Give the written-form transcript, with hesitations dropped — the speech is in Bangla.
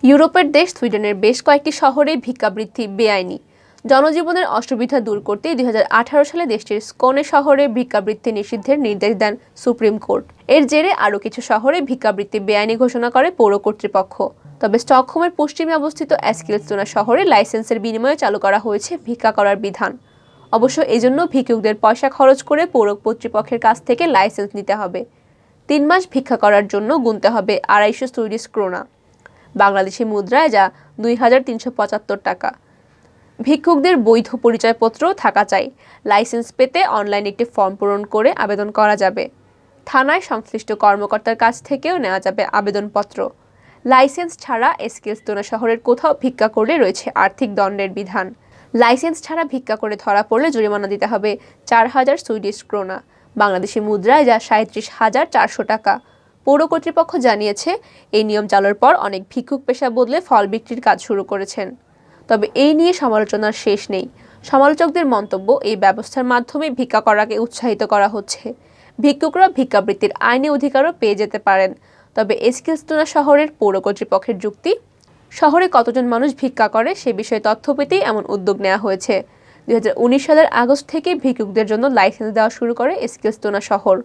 ইউরোপের দেশ সুইডেনের বেশ কয়েকটি শহরে ভিক্ষাবৃত্তি বেআইনি। জনজীবনের অসুবিধা দূর করতে 2018 সালে দেশটির স্কোনে শহরে ভিক্ষাবৃত্তি নিষিদ্ধের নির্দেশ দেন সুপ্রিম কোর্ট। এর জেরে আরও কিছু শহরে ভিক্ষাবৃত্তি বেআইনি ঘোষণা করে পৌর কর্তৃপক্ষ। তবে স্টকহোমের পশ্চিমে অবস্থিত এস্কিলস্টোনা শহরে লাইসেন্সের বিনিময়ে চালু করা হয়েছে ভিক্ষা করার বিধান। অবশ্য এজন্য ভিক্ষুকদের পয়সা খরচ করে পৌর কর্তৃপক্ষের কাছ থেকে লাইসেন্স নিতে হবে। 3 মাস ভিক্ষা করার জন্য গুনতে হবে 250 সুইডিশ ক্রোনা, বাংলাদেশি মুদ্রায় যা 2375 টাকা। ভিক্ষুকদের বৈধ পরিচয়পত্র থাকা চাই। লাইসেন্স পেতে অনলাইনে একটি ফর্ম পূরণ করে আবেদন করা যাবে। থানায় সংশ্লিষ্ট কর্মকর্তার কাছ থেকেও নেওয়া যাবে আবেদনপত্র। লাইসেন্স ছাড়া এস্কিলস্টোনা শহরের কোথাও ভিক্ষা করলে রয়েছে আর্থিক দণ্ডের বিধান। লাইসেন্স ছাড়া ভিক্ষা করে ধরা পড়লে জরিমানা দিতে হবে 4000 সুইডিশ ক্রোনা, বাংলাদেশি মুদ্রায় যা 37,400 টাকা। পৌর কর্তৃপক্ষ জানিয়েছে, এই নিয়ম চালুর পর অনেক ভিক্ষুক পেশা বদলে ফল বিক্রির কাজ শুরু করেছেন। তবে এই নিয়ে সমালোচনার শেষ নেই। সমালোচকদের মন্তব্য, এই ব্যবস্থার মাধ্যমে ভিক্ষা করাকে উৎসাহিত করা হচ্ছে। ভিক্ষুকরা ভিক্ষাবৃত্তির আইনি অধিকারও পেয়ে যেতে পারেন। তবে এস্কিলস্টোনা শহরের পৌর কর্তৃপক্ষের যুক্তি, শহরে কতজন মানুষ ভিক্ষা করে সে বিষয়ে তথ্য পেতেই এমন উদ্যোগ নেওয়া হয়েছে। 2019 সালের আগস্ট থেকে ভিক্ষুকদের জন্য লাইসেন্স দেওয়া শুরু করে এস্কিলস্টোনা শহর।